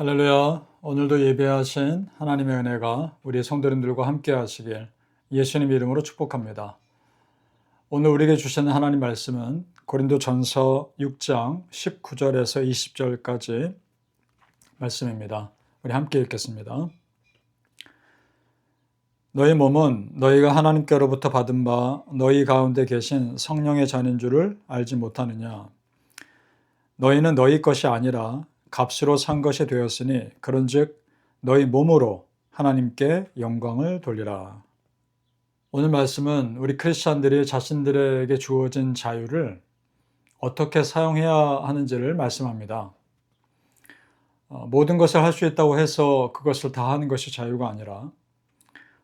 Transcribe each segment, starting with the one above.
할렐루야. 오늘도 예배하신 하나님의 은혜가 우리 성도님들과 함께 하시길 예수님 이름으로 축복합니다. 오늘 우리에게 주시는 하나님 말씀은 고린도전서 6장 19절에서 20절까지 말씀입니다. 우리 함께 읽겠습니다. 너희 몸은 너희가 하나님께로부터 받은 바 너희 가운데 계신 성령의 잔인 줄을 알지 못하느냐. 너희는 너희 것이 아니라 값으로 산 것이 되었으니 그런즉 너희 몸으로 하나님께 영광을 돌리라. 오늘 말씀은 우리 크리스찬들이 자신들에게 주어진 자유를 어떻게 사용해야 하는지를 말씀합니다. 모든 것을 할 수 있다고 해서 그것을 다 하는 것이 자유가 아니라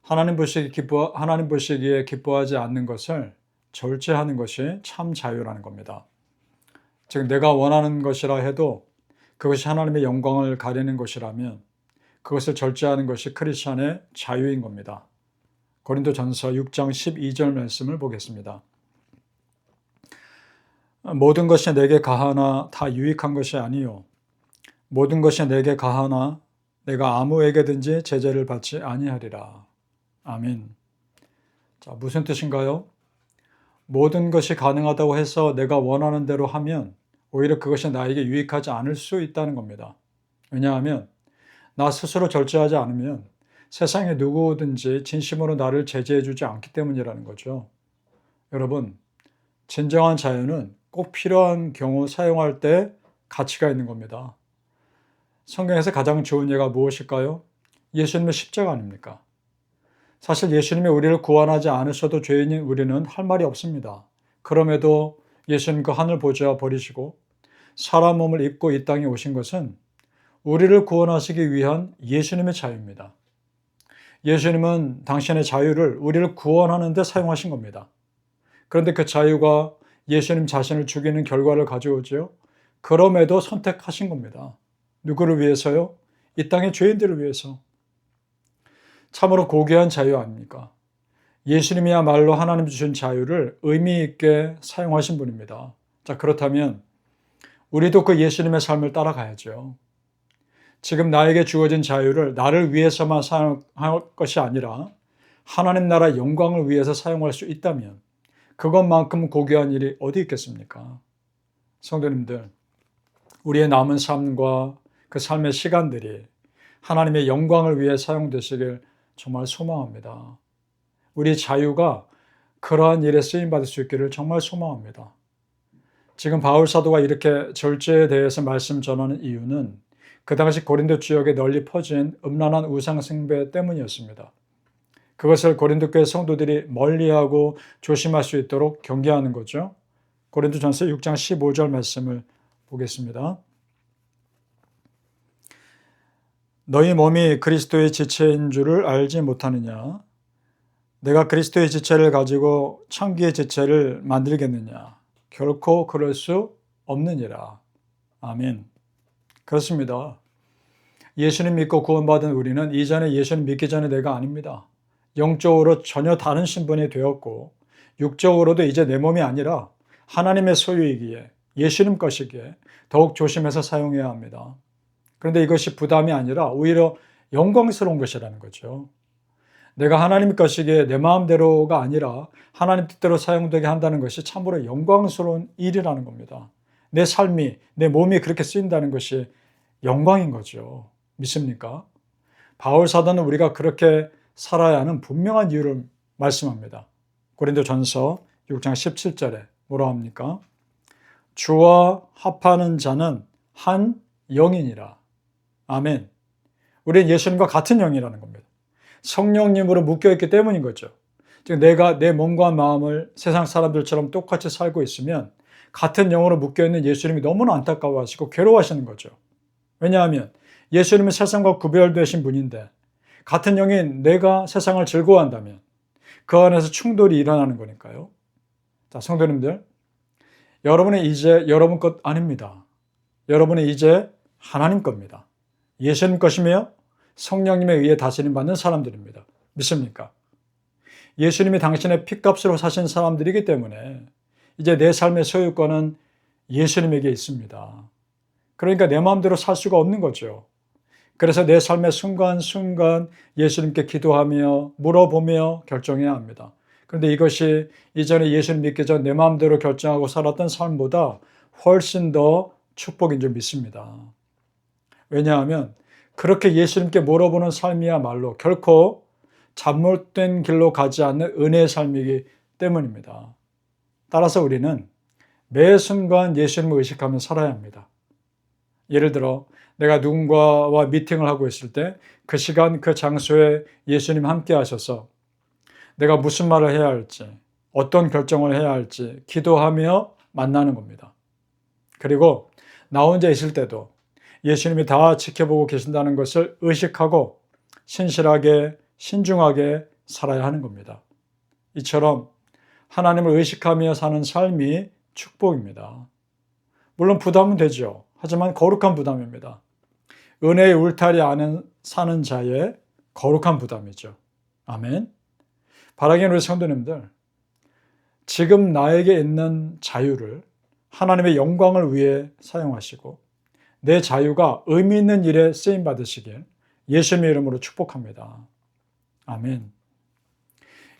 하나님 보시기에 기뻐하지 않는 것을 절제하는 것이 참 자유라는 겁니다. 즉 내가 원하는 것이라 해도 그것이 하나님의 영광을 가리는 것이라면 그것을 절제하는 것이 크리스찬의 자유인 겁니다. 고린도전서 6장 12절 말씀을 보겠습니다. 모든 것이 내게 가하나 다 유익한 것이 아니요 모든 것이 내게 가하나 내가 아무에게든지 제재를 받지 아니하리라. 아멘. 자, 무슨 뜻인가요? 모든 것이 가능하다고 해서 내가 원하는 대로 하면 오히려 그것이 나에게 유익하지 않을 수 있다는 겁니다. 왜냐하면 나 스스로 절제하지 않으면 세상에 누구든지 진심으로 나를 제재해 주지 않기 때문이라는 거죠. 여러분, 진정한 자유는 꼭 필요한 경우 사용할 때 가치가 있는 겁니다. 성경에서 가장 좋은 예가 무엇일까요? 예수님의 십자가 아닙니까? 사실 예수님이 우리를 구원하지 않으셔도 죄인인 우리는 할 말이 없습니다. 그럼에도 예수님 그 하늘 보좌 버리시고 사람 몸을 입고 이 땅에 오신 것은 우리를 구원하시기 위한 예수님의 자유입니다. 예수님은 당신의 자유를 우리를 구원하는 데 사용하신 겁니다. 그런데 그 자유가 예수님 자신을 죽이는 결과를 가져오죠. 그럼에도 선택하신 겁니다. 누구를 위해서요? 이 땅의 죄인들을 위해서. 참으로 고귀한 자유 아닙니까? 예수님이야말로 하나님 주신 자유를 의미 있게 사용하신 분입니다. 자, 그렇다면 우리도 그 예수님의 삶을 따라가야죠. 지금 나에게 주어진 자유를 나를 위해서만 사용할 것이 아니라 하나님 나라 영광을 위해서 사용할 수 있다면 그것만큼 고귀한 일이 어디 있겠습니까? 성도님들, 우리의 남은 삶과 그 삶의 시간들이 하나님의 영광을 위해 사용되시길 정말 소망합니다. 우리 자유가 그러한 일에 쓰임받을 수 있기를 정말 소망합니다. 지금 바울 사도가 이렇게 절제에 대해서 말씀 전하는 이유는 그 당시 고린도 지역에 널리 퍼진 음란한 우상 숭배 때문이었습니다. 그것을 고린도 교회 성도들이 멀리하고 조심할 수 있도록 경계하는 거죠. 고린도전서 6장 15절 말씀을 보겠습니다. 너희 몸이 그리스도의 지체인 줄을 알지 못하느냐? 내가 그리스도의 지체를 가지고 천기의 지체를 만들겠느냐? 결코 그럴 수 없느니라. 아멘. 그렇습니다. 예수님 믿고 구원받은 우리는 이전에 예수님 믿기 전에 내가 아닙니다. 영적으로 전혀 다른 신분이 되었고 육적으로도 이제 내 몸이 아니라 하나님의 소유이기에 예수님 것이기에 더욱 조심해서 사용해야 합니다. 그런데 이것이 부담이 아니라 오히려 영광스러운 것이라는 거죠. 내가 하나님 것이기에 내 마음대로가 아니라 하나님 뜻대로 사용되게 한다는 것이 참으로 영광스러운 일이라는 겁니다. 내 삶이, 내 몸이 그렇게 쓰인다는 것이 영광인 거죠. 믿습니까? 바울 사도는 우리가 그렇게 살아야 하는 분명한 이유를 말씀합니다. 고린도전서 6장 17절에 뭐라 합니까? 주와 합하는 자는 한 영이니라. 아멘. 우리는 예수님과 같은 영이라는 겁니다. 성령님으로 묶여있기 때문인 거죠. 즉 내가 내 몸과 마음을 세상 사람들처럼 똑같이 살고 있으면 같은 영으로 묶여있는 예수님이 너무나 안타까워하시고 괴로워하시는 거죠. 왜냐하면 예수님은 세상과 구별되신 분인데 같은 영인 내가 세상을 즐거워한다면 그 안에서 충돌이 일어나는 거니까요. 자, 성도님들, 여러분은 이제 여러분 것 아닙니다. 여러분은 이제 하나님 겁니다. 예수님 것이며 성령님에 의해 다스림 받는 사람들입니다. 믿습니까? 예수님이 당신의 핏값으로 사신 사람들이기 때문에 이제 내 삶의 소유권은 예수님에게 있습니다. 그러니까 내 마음대로 살 수가 없는 거죠. 그래서 내 삶의 순간순간 예수님께 기도하며 물어보며 결정해야 합니다. 그런데 이것이 이전에 예수님 믿기 전 내 마음대로 결정하고 살았던 삶보다 훨씬 더 축복인 줄 믿습니다. 왜냐하면 그렇게 예수님께 물어보는 삶이야말로 결코 잘못된 길로 가지 않는 은혜의 삶이기 때문입니다. 따라서 우리는 매 순간 예수님을 의식하며 살아야 합니다. 예를 들어 내가 누군가와 미팅을 하고 있을 때 그 시간 그 장소에 예수님 함께 하셔서 내가 무슨 말을 해야 할지, 어떤 결정을 해야 할지 기도하며 만나는 겁니다. 그리고 나 혼자 있을 때도 예수님이 다 지켜보고 계신다는 것을 의식하고 신실하게, 신중하게 살아야 하는 겁니다. 이처럼 하나님을 의식하며 사는 삶이 축복입니다. 물론 부담은 되죠. 하지만 거룩한 부담입니다. 은혜의 울타리 안에 사는 자의 거룩한 부담이죠. 아멘. 바라기는 우리 성도님들, 지금 나에게 있는 자유를 하나님의 영광을 위해 사용하시고 내 자유가 의미 있는 일에 쓰임 받으시길 예수님의 이름으로 축복합니다. 아멘.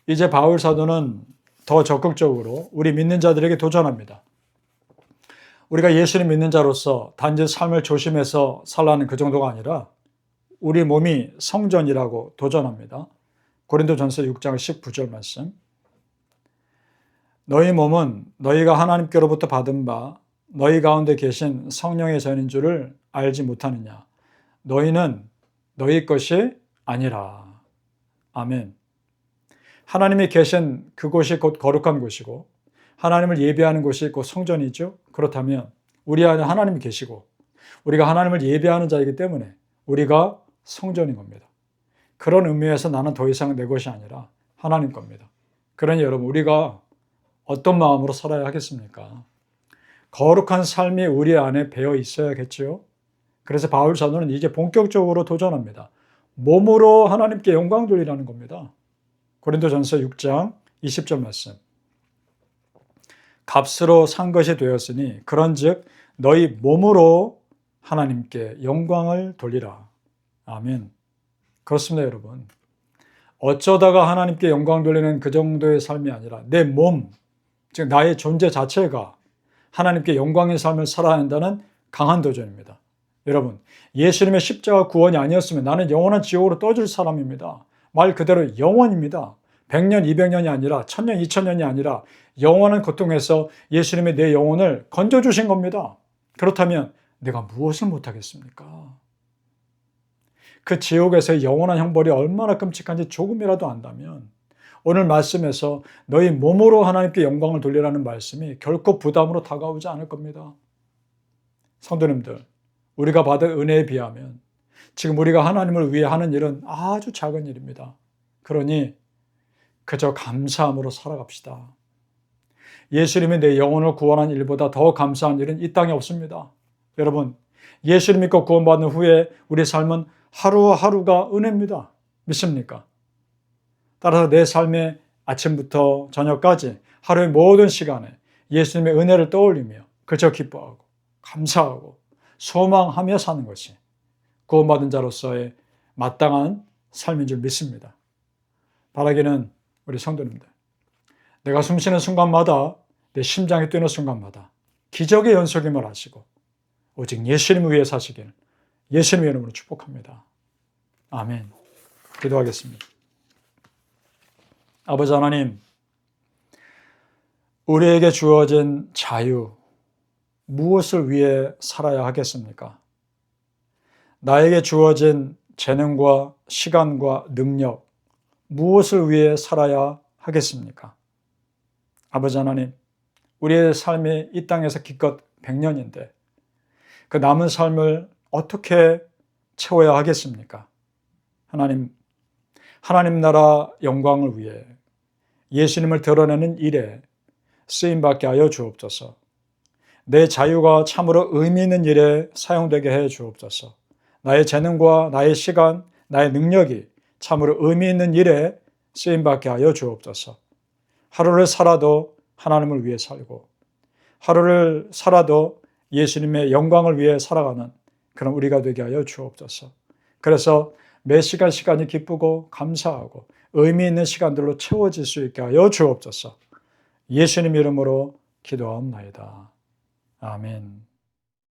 이제 바울 사도는 더 적극적으로 우리 믿는 자들에게 도전합니다. 우리가 예수님 믿는 자로서 단지 삶을 조심해서 살라는 그 정도가 아니라 우리 몸이 성전이라고 도전합니다. 고린도전서 6장 19절 말씀. 너희 몸은 너희가 하나님께로부터 받은 바 너희 가운데 계신 성령의 전인 줄을 알지 못하느냐. 너희는 너희 것이 아니라. 아멘. 하나님이 계신 그곳이 곧 거룩한 곳이고 하나님을 예배하는 곳이 곧 성전이죠. 그렇다면 우리 안에 하나님이 계시고 우리가 하나님을 예배하는 자이기 때문에 우리가 성전인 겁니다. 그런 의미에서 나는 더 이상 내 것이 아니라 하나님 겁니다. 그러니 여러분, 우리가 어떤 마음으로 살아야 하겠습니까? 거룩한 삶이 우리 안에 배어 있어야겠죠. 그래서 바울 사도는 이제 본격적으로 도전합니다. 몸으로 하나님께 영광 돌리라는 겁니다. 고린도전서 6장 20절 말씀. 값으로 산 것이 되었으니 그런즉 너희 몸으로 하나님께 영광을 돌리라. 아멘. 그렇습니다, 여러분. 어쩌다가 하나님께 영광 돌리는 그 정도의 삶이 아니라 내 몸, 즉 나의 존재 자체가 하나님께 영광의 삶을 살아야 한다는 강한 도전입니다. 여러분, 예수님의 십자가 구원이 아니었으면 나는 영원한 지옥으로 떠질 사람입니다. 말 그대로 영원입니다. 100년, 200년이 아니라 1000년, 2000년이 아니라 영원한 고통에서 예수님의 내 영혼을 건져주신 겁니다. 그렇다면 내가 무엇을 못하겠습니까? 그 지옥에서의 영원한 형벌이 얼마나 끔찍한지 조금이라도 안다면 오늘 말씀에서 너희 몸으로 하나님께 영광을 돌리라는 말씀이 결코 부담으로 다가오지 않을 겁니다. 성도님들, 우리가 받은 은혜에 비하면 지금 우리가 하나님을 위해 하는 일은 아주 작은 일입니다. 그러니 그저 감사함으로 살아갑시다. 예수님이 내 영혼을 구원한 일보다 더 감사한 일은 이 땅에 없습니다. 여러분, 예수님 믿고 구원받은 후에 우리 삶은 하루하루가 은혜입니다. 믿습니까? 따라서 내 삶의 아침부터 저녁까지 하루의 모든 시간에 예수님의 은혜를 떠올리며 그저 기뻐하고 감사하고 소망하며 사는 것이 구원받은 자로서의 마땅한 삶인 줄 믿습니다. 바라기는 우리 성도님들, 내가 숨쉬는 순간마다 내 심장이 뛰는 순간마다 기적의 연속임을 아시고 오직 예수님을 위해 사시길 예수님의 이름으로 축복합니다. 아멘. 기도하겠습니다. 아버지 하나님, 우리에게 주어진 자유, 무엇을 위해 살아야 하겠습니까? 나에게 주어진 재능과 시간과 능력, 무엇을 위해 살아야 하겠습니까? 아버지 하나님, 우리의 삶이 이 땅에서 기껏 100년인데 그 남은 삶을 어떻게 채워야 하겠습니까? 하나님 나라 영광을 위해 예수님을 드러내는 일에 쓰임받게 하여 주옵소서. 내 자유가 참으로 의미 있는 일에 사용되게 해 주옵소서. 나의 재능과 나의 시간, 나의 능력이 참으로 의미 있는 일에 쓰임받게 하여 주옵소서. 하루를 살아도 하나님을 위해 살고 하루를 살아도 예수님의 영광을 위해 살아가는 그런 우리가 되게 하여 주옵소서. 그래서 매 시간이 기쁘고 감사하고 의미 있는 시간들로 채워질 수 있게 하여 주옵소서. 예수님 이름으로 기도하옵나이다. 아멘.